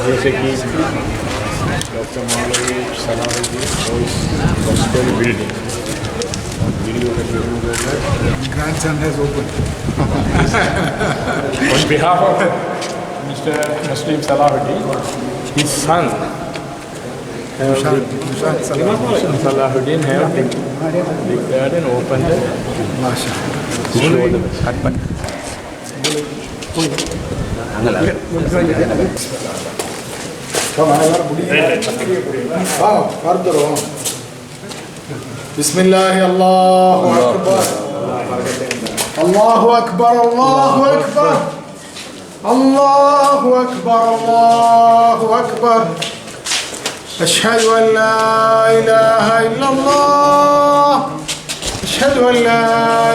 जैसे कि डॉक्टर मौलवी सलाहुद्दीन हॉस्पिटल बिल्डिंग वीडियो का grandson has opened. On behalf of Mr. Muslim Salahuddin, his son Salahuddin have declared and opened the Bismillah, Allahu Akbar. Allahu Akbar, Allahu Akbar. Allahu Akbar, Allahu Akbar. أشهد أن لا إله إلا الله. أشهد أن لا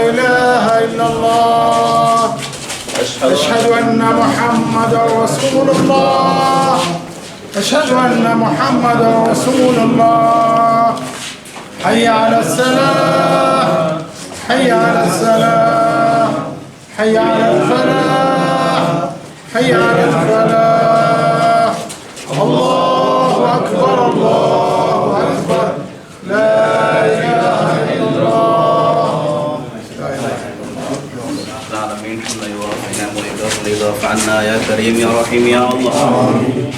إله إلا الله. أشهد أن محمدا رسول الله. أشهد أن محمدا رسول الله. حي على الصلاة. حي على الصلاة. حي على الفلاح. حي على الفلاح. الله أكبر، الله أكبر. لا إله إلا الله. عنا يا كريم يا رحيم يا الله.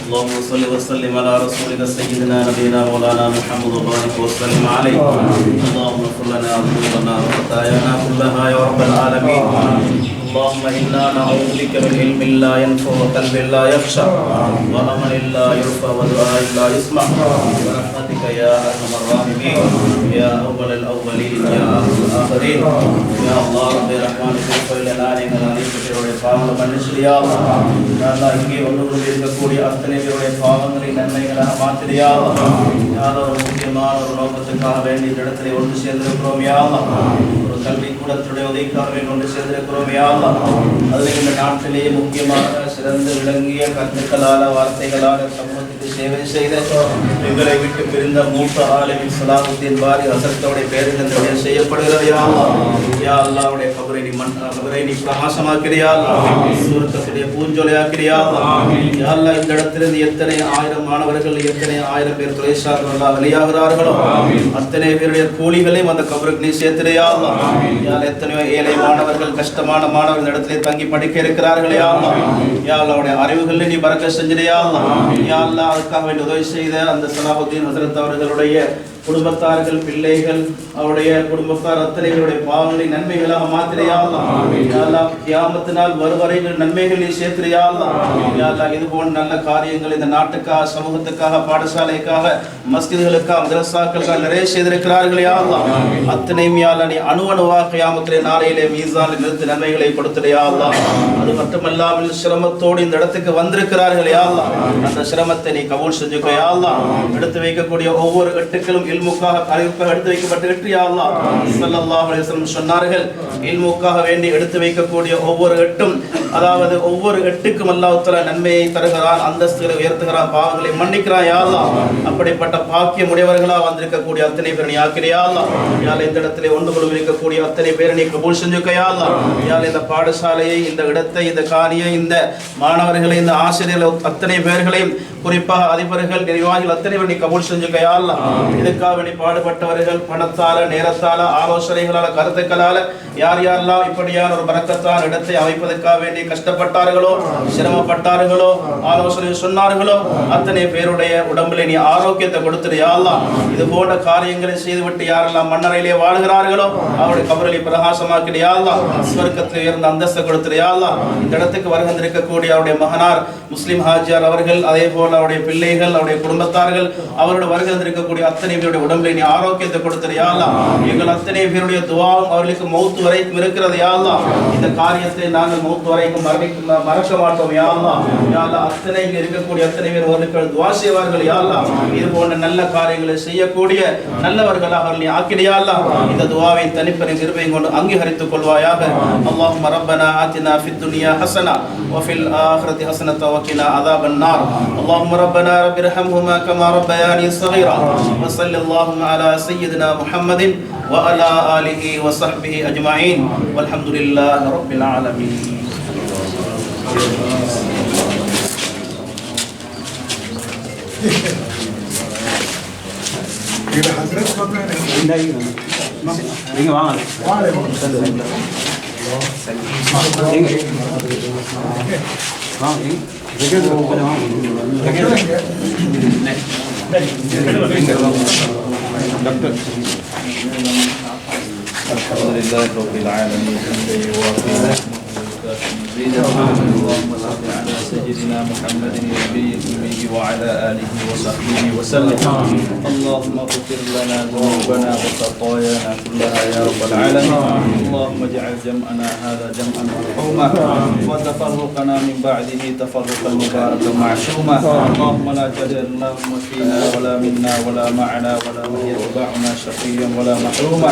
اللهم صل وسلم على رسولك سيدنا نبينا مولانا محمد وبارك وسلم عليه. اللهم اغفر لنا ذنوبنا وخطايانا كلها يا رب العالمين. اللهم انا نعوذ بك من علم لا ينفع وقلب لا يخشع وعمل لا يرفع ودعاء لا يسمع برحمتك يا ارحم الراحمين يا اول الاولين يا اخر الاخرين يا الله رب الرحمن اغفر لنا எங்களுடைய பாவங்களை மன்னிச்சியா அல்லாஹ். இங்கே ஒன்று இருக்கக்கூடிய அத்தனை பேருடைய பாவங்களை நன்மைகளாக மாற்றியா அல்லாஹ். யாரோ ஒரு முக்கியமான ஒரு நோக்கத்துக்காக வேண்டிய இடத்துல ஒன்று சேர்ந்திருக்கிறோம் யா அல்லாஹ். ஒரு கல்வி கூடத்துடைய உதவிக்காக வேண்டி ஒன்று சேர்ந்திருக்கிறோம் யா அல்லாஹ். அதில் இந்த நாட்டிலேயே முக்கியமாக சிறந்து விளங்கிய கருத்துக்களால வார்த்தைகளால சமூகத்துக்கு சேவை செய்த எங்களை விட்டு பிரிந்த மூத்த ஆலிமின் சலாஹுத்தீன் பாரி ஹசரத்தோடைய பேரில் செய்யப்படுகிறது யா அல்லாஹ். யா அல்லாஹ்வுடைய கபரை நீ பிரகாசமாக்கிறியா அல்லாஹ். சுருக்கத்துடைய பூஞ்சொலையாக்கிறியா அல்லாஹ். யா அல்லாஹ் இந்த இடத்திலிருந்து எத்தனை ஆயிரம் மாணவர்கள் எத்தனை ஆயிரம் பேர் துறை சார்ந்தவர்களாக வெளியாகிறார்களோ அத்தனை பேருடைய கூலிகளையும் அந்த கபருக்கு நீ சேர்த்திரையா அல்லாஹ். யா அல்லாஹ் எத்தனையோ ஏழை மாணவர்கள் கஷ்டமான மாணவர்கள் இடத்திலே தங்கி படிக்க இருக்கிறார்களே யா அல்லாஹ். யா அல்லாஹ்வுடைய அறிவுகளில் நீ பரக்கத் செஞ்சிரியா அல்லாஹ். யா அல்லாஹ் அதுக்காக வேண்டி உதவி செய்த அந்த சலாஹுத்தீன் ஹசரத் அவர்களுடைய குடும்பத்தார்கள் பிள்ளைகள் அவருடைய குடும்பத்தார் அத்தனை பேருடைய பாவங்களை நன்மைகளாக மாத்திரையா அல்லாஹ். யா அல்லாஹ் கியாமத் நாள் வருவரை நன்மைகள் நீ சேர்த்திரையா அல்லாஹ். யா அல்லாஹ் இது போன்ற நல்ல காரியங்கள் இந்த நாட்டுக்காக சமூகத்துக்காக பாடசாலைக்காக மஸ்ஜிதுகளுக்காக மதரசாக்களுக்காக நிறைய செய்திருக்கிறார்கள் யா அல்லாஹ். அத்தனையும் யா அல்லாஹ் நீ அணுவணுவாக கியாமத்திலே நாளையிலே மீசானில் நிறுத்தி நன்மைகளை கொடுத்துடையா அல்லாஹ். அது மட்டுமல்லாமல் சிரமத்தோடு இந்த இடத்துக்கு வந்திருக்கிறார்கள் யா அல்லாஹ். அந்த சிரமத்தை நீ கபூல் செஞ்சுக்கோ யா அல்லாஹ். எடுத்து வைக்கக்கூடிய ஒவ்வொரு எட்டுக்களும் இல்முக்காக அறிவுக்காக எடுத்து வைக்கப்பட்ட எட்டு யா அல்லாஹ். ஸல்லல்லாஹு அலைஹி வஸல்லம் சொன்னார்கள், இல்முக்காக வேண்டி எடுத்து வைக்கக்கூடிய ஒவ்வொரு எட்டும், அதாவது ஒவ்வொரு எட்டுக்கும் அல்லாஹ் தஆலா நன்மையை தருகிறான், அந்தஸ்துகளை உயர்த்துகிறான், பாவங்களை மன்னிக்கிறான் யா அல்லாஹ். அப்படிப்பட்ட பாக்கியம் உடையவர்களா வந்திருக்கக்கூடிய அத்தனை பேர் நீ ஆக்கிறியா அல்லாஹ். யா அல்லாஹ் இந்த இடத்திலே ஒன்று கொண்டு இருக்கக்கூடிய அத்தனை பேர் நீ கபூல் செஞ்சுக்க யா அல்லாஹ். யா அல்லாஹ் இந்த பாடசாலையை, இந்த இடத்தை, இந்த காரியை, இந்த மாணவர்களை, இந்த ஆசிரியர்கள் அத்தனை பேர்களையும் குறிப்பாக அதிபர்கள் நிர்வாகிகள் அத்தனை நீ கபூல் செஞ்சுக்க யா அல்லாஹ். இதுக்காக வேண்டி பாடுபட்டவர்கள் பணத்தால நேரத்தால ஆலோசனைகளால கருத்துக்களால யார் யாரெல்லாம் இப்படியான ஒரு பரக்கத்தான இடத்தை அமைப்பதற்காக வேண்டி கஷ்டப்பட்டார்களோ சிரமப்பட்டார்களோ ஆலோசனை சொன்னார்களோ அத்தனை பேருடைய உடம்புல நீ ஆரோக்கியத்தை கொடுத்துரு யா அல்லாஹ். இது போன்ற காரியங்களை செய்துவிட்டு யாரெல்லாம் மண்ணறையிலே வாழ்கிறார்களோ அவருடைய கபரை பிரகாசமாக்கிடு யா அல்லாஹ். சுவர்க்கத்தில் உயர்ந்த அந்தஸ்தை கொடுத்துரு யா அல்லாஹ். இந்த இடத்துக்கு வருகின்றிருக்கக்கூடிய அவருடைய மகனார் முஸ்லிம் ஹாஜியார் அவர்கள், அதே போல அவருடைய பிள்ளைகள், அவருடைய குடும்பத்தார்கள், அவருடைய வருகின்றிருக்கக்கூடிய அத்தனை பேருடைய உடம்புல நீ ஆரோக்கியத்தை கொடுத்துரு யா அல்லாஹ். எங்கள் அத்தனை பேருடைய துஆவும் அவர்களுக்கு மௌத் வரைக்கும் இருக்கிறது யா அல்லாஹ். இந்த காரியத்தை நாங்கள் மௌத் வரைக்கும் மறக்க மாட்டோம் யா அல்லாஹ். யா அல்லாஹ், அத்தனை இங்க இருக்கக்கூடிய அத்தனை பேர் அவர்களுக்கு துஆ செய்வார்கள் யா அல்லாஹ். இது போன்ற நல்ல காரியங்களை செய்யக்கூடிய நல்லவர்களாக அவர்களை ஆக்கிடு யா அல்லாஹ். இந்த துஆவை தனிப்பெரும் கிருபையை கொண்டு அங்கீகரித்துக் கொள்வாயாக. அல்லாஹும்ம ரப்பனா ஆத்தினா ஃபித் துன்யா ஹஸனா வ ஃபில் ஆখিরাতি ஹஸனத வ கினா அஸாபன் நார். அல்லாஹும்ம ரப்பனா ரப்பிர்ஹம்ஹுமா கமா ரப்பயானி ஸகீரா வ ஸல்லல்லாஹு அலா சய்யிதினா முஹம்மதின் வ அலா ஆலிஹி வ ஸஹ்பிஹி அஜ்மஈன் வல்ஹம்துலில்லாஹி ரப்பில் ஆலமீன். இது ஹஸ்ரத் பக்கமே நீங்க வாங்க. வாளே Alhamdulillah rabbil alamin. اللهم صل على سيدنا محمد النبي الأمي وعلى آله وصحبه وسلم. اللهم اغفر لنا ذنوبنا وخطايانا كلها يا رب العالمين. اللهم اجعل جمعنا هذا جمعا مرحوما وتفرقنا من بعده تفرقا مباركا معصوما. اللهم لا تجعل اللهم فينا ولا منا ولا معنا ولا من يتبعنا شقيا ولا محروما.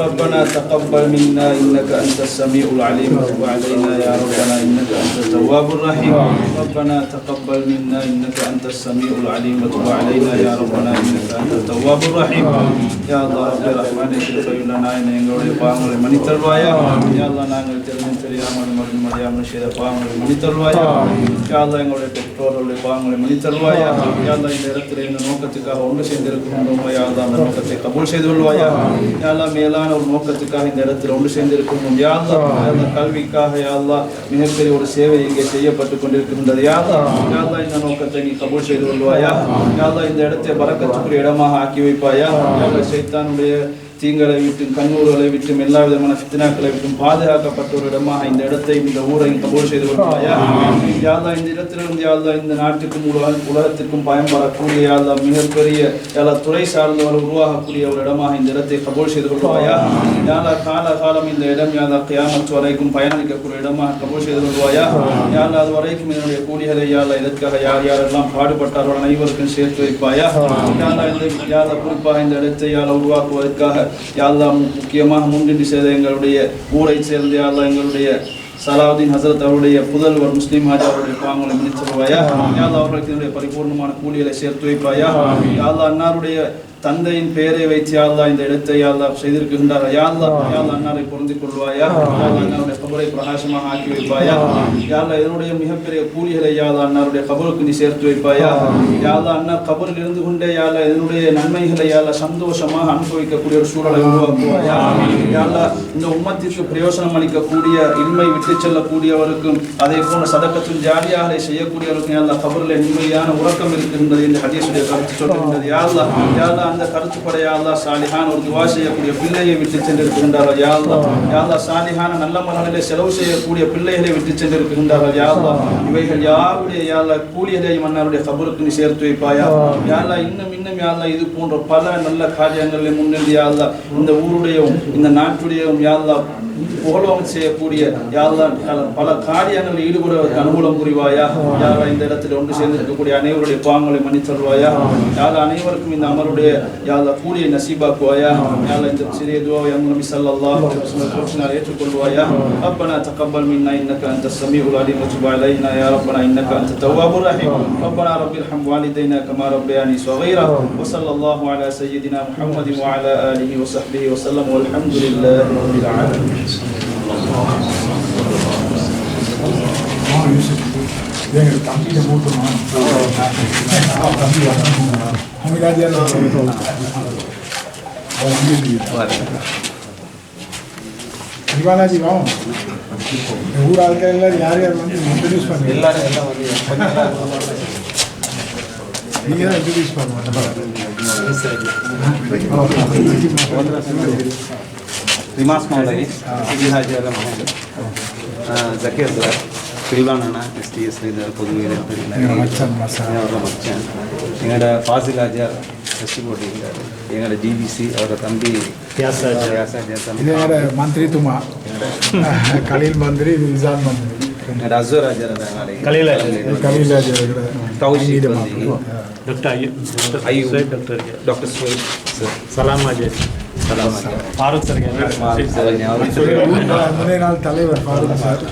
ربنا تقبل منا إنك أنت السميع العليم وتب علينا يا ربنا إنك أنت التواب الرحيم. ربنا تقبل منا إنك أنت السميع العليم وتب علينا يا ربنا إنك أنت التواب الرحيم. يا الله رب الرحمن اغفر لنا எங்களுடைய பாவங்களை மன்னித்து தருவாயா. யா அல்லாஹ், நாங்கள் தெரிந்தும் தெரியாமல் மறியாமல் செய்த பாவங்களை மன்னித்து தருவாயா. யா அல்லாஹ், எங்களுடைய பெற்றோர்களுடைய பாவங்களை மன்னித்து தருவாயா. யா அல்லாஹ், இந்த இடத்துல இந்த நோக்கத்துக்காக ஒன்று சேர்ந்திருக்கிறோம். யா அல்லாஹ், அந்த நோக்கத்தை கபூல் செய்து கொள்வாயா. யா அல்லாஹ், மேலான ஒரு நோக்கத்துக்காக இந்த இடத்துல ஒன்று சேர்ந்திருக்கிறோம். யா அல்லாஹ், கல்விக்காக யா அல்லாஹ் மிகப்பெரிய ஒரு சேவை இங்கே செய்யப்பட்டு கொண்டிருக்கின்றது. யா அல்லாஹ், இந்த நோக்கத்தை நீ கபூல் செய்து கொள்வாயா. யா அல்லாஹ், இந்த இடத்தை பரக்கத்துக்குரிய இடமாக ஆக்கி வைப்பாயா. யா அல்லாஹ், ஷைத்தானுடைய தீங்களை விட்டும் கண்ணூர்களை விட்டும் எல்லா விதமான ஃபித்னாக்களை விட்டும் பாதுகாக்கப்பட்ட ஒரு இடமாக இந்த இடத்தை இந்த ஊரை கபூல் செய்து கொள்வாயா. யா அல்லாஹ், இந்த இடத்திலிருந்து யா அல்லாஹ் இந்த நாட்டுக்கும் உலகத்திற்கும் பயன்படக்கூடிய யா அல்லாஹ் மிகப்பெரிய யா அல்லாஹ் துறை சார்ந்தவர் உருவாகக்கூடிய ஒரு இடமாக இந்த இடத்தை கபூல் செய்து கொள்வாயா. யா அல்லாஹ், காலம் இந்த இடம் யா அல்லாஹ் கியாமத் வரைக்கும் பயணிக்கக்கூடிய இடமாக கபூல் செய்து கொள்வாயா. யா அல்லாஹ், அது வரைக்கும் இதனுடைய கூலிகளை யா அல்லாஹ் இதற்காக யார் யாரெல்லாம் பாடுபட்டார்கள் அனைவருக்கும் சேர்த்து வைப்பாயா. யா அல்லாஹ், இந்த யா அல்லாஹ் குறிப்பாக இந்த இடத்தை யா அல்லாஹ் உருவாக்குவதற்காக யா அல்லாஹ் முக்கியமாக முன்னின்று செய்த எங்களுடைய ஊரை சேர்ந்த யா அல்லாஹ் எங்களுடைய சலாவுதீன் ஹசரத் அவருடைய புதல்வர் முஸ்லீம் ஹாஜி அவருடைய பாவங்களை மன்னித்து தருவாயா. யா அல்லாஹ், அவர்களுக்கு என்னுடைய பரிபூர்ணமான கூலிகளை சேர்த்து வைப்பாயா. யா அல்லாஹ், அன்னாருடைய தந்தையின் பெயரை வைத்து யா அல்லாஹ் இந்த இடத்தை யா அல்லாஹ் செய்திருக்கின்றார். யா அல்லாஹ், அன்னாரை பொருந்திக் கொள்வாயா. யா அல்லாஹ், அன்னாருடைய கபரை பிரகாசமாக ஆக்கி வைப்பாயா. யா அல்லாஹ், இதனுடைய மிகப்பெரிய கூலிகளை யா அல்லாஹ் அன்னாருடைய கபருக்கு நீ சேர்த்து வைப்பாயா. யா அல்லாஹ், அன்னார் கபரில் இருந்து கொண்டே யா அல்லாஹ் இதனுடைய நன்மைகளை யா அல்லாஹ் சந்தோஷமாக அனுபவிக்கக்கூடிய ஒரு சூழலை உருவாக்குவாயா. யா அல்லாஹ், இந்த உம்மத்திற்கு பிரயோசனம் அளிக்கக்கூடிய இன்மை விட்டு செல்லக்கூடியவருக்கும் அதே போன்ற சதக்கத்துல் ஜாரியாக செய்யக்கூடியவருக்கும் யா அல்லாஹ் கபரில் நிம்மதியான உறக்கம் இருக்கின்றது என்று ஹதீஸுடைய கருத்து சொல்கின்றது. யா அல்லாஹ், யா அல்லாஹ், அந்த கருத்துப்பட யா அல்லாஹ் சாலிஹான ஒரு துஆ செய்யக்கூடிய பிள்ளையை விட்டு சென்றிருக்கின்றார்கள். யா அல்லாஹ், யா அல்லாஹ், சாலிஹான நல்ல மனநிலை செலவு செய்யக்கூடிய பிள்ளைகளை விட்டு சென்றிருக்கின்றார்கள். யா அல்லாஹ், இவைகள் யாருடைய யா அல்லாஹ் கூலியதையும் அன்னாருடைய கபருக்கு நீ சேர்த்து வைப்பாயா. யா அல்லாஹ், இன்னும் யா அல்லாஹ் இது போன்ற பல நல்ல காரியங்களில் முன்னின்று யா அல்லாஹ் இந்த ஊருடையும் இந்த நாட்டுடையும் யா அல்லாஹ் புகழோகம் செய்யக்கூடிய யா அல்லாஹ் பல காரியங்களில் ஈடுபடுவதற்கு அனுகூலம் புரிவாயா. யா அல்லாஹ், இந்த இடத்தில் ஒன்று சேர்ந்திருக்கக்கூடிய அனைவருடைய பாவங்களை மன்னித்தருவாயா. யா அல்லாஹ், அனைவருக்கும் இந்த அமருடைய யா அல்லாஹ் கூலியை நசீபாக்குவாயா. யா அல்லாஹ், இந்த சிறிய துஆவை நபி ஸல்லல்லாஹு அலைஹி வஸல்லம் ஏற்றுக்கொள்வாயா. ரப்பனா தகப்பல் மின்னா இன்னக அன்தஸ் ஸமீஉல் அலீம் வ துப் அலைனா யா ரப்பனா இன்னக அன்தத் தவ்வாபுர் ரஹீம். ரப்பனா ரப்பிர்ஹம் வாலிதைனா கமா ரப்பயானி ஸகீரா வ ஸல்லல்லாஹு அலா சய்யிதினா முஹம்மதின் வ அலா ஆலிஹி வ ஸஹ்பிஹி வ ஸல்லம் வல்ஹம்துலில்லாஹி ரப்பில் ஆலமீன். எங்கள் தம்பியை மூட்டுமா தம்பி அமிராஜியால் சிவாலாஜி வாவும் ஊர் ஆட்கள் எல்லாரும் யார் யார் வந்து இன்ட்ரடியூஸ் பண்ணுங்க எல்லாரும் எல்லாம் வந்து நீங்கள் தான் இன்ட்ரடியூஸ் பண்ணுவாங்க ரிமாஸ் மௌலவி ஹாஜி அலா மஹமது ஜக்கீர் துரா பில்வானா எஸ்டிஎஸ் பொது மச்சான் அவரோட மச்சான் எங்களோட ஃபாசில் ஆஜார் எஸ்டி போட்டிருக்காரு எங்களோட ஜிபிசி அவரோட தம்பி இதோட மந்திரி துமா கலீல் மந்திரி நிசான் மந்திரி எங்களோட அசூர் ஆஜார் கலீல் தௌஷீத் डॉक्टर சுவைத் सलाम आजाद சலாம் ஆஜார் फारूक सर முன்னே நாள் தலைவர் ஃபாரூக் சார்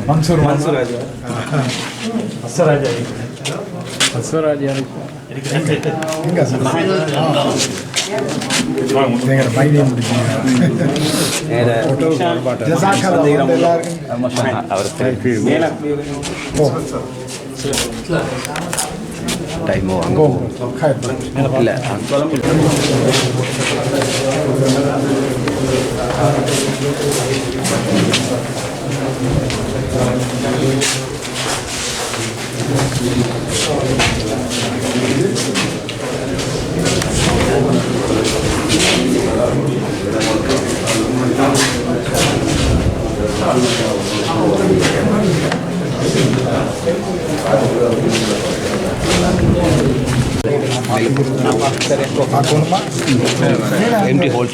மன்சூர் மன்சூர் ஆஜார் असर எங்க சார் எங்களோட பையனை முடிச்சீங்க டைமோ இல்லை empty hole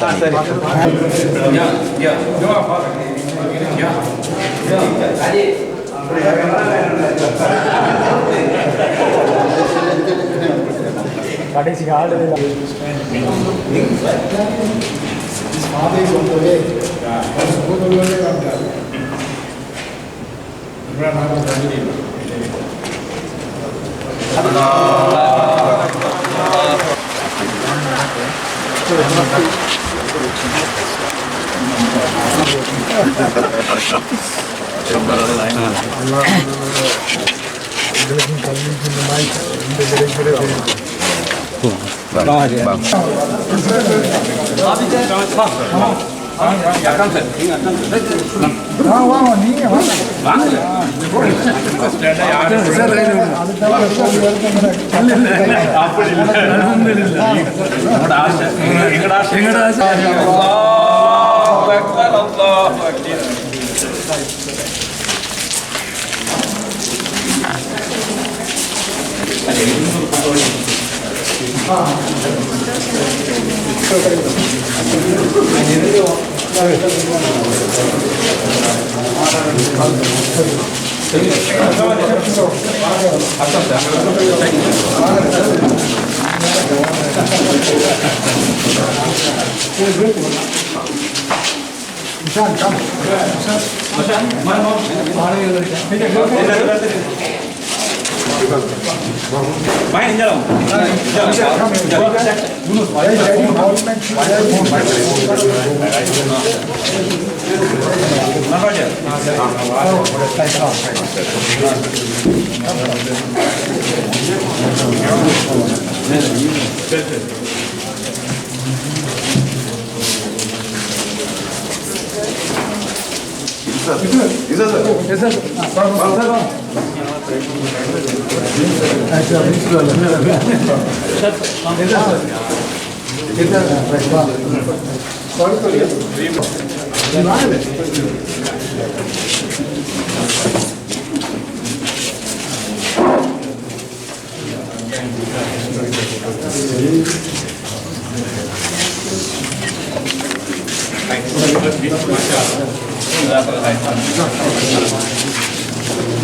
கடைசி ஆடு வாங்க நீங்க வாங்க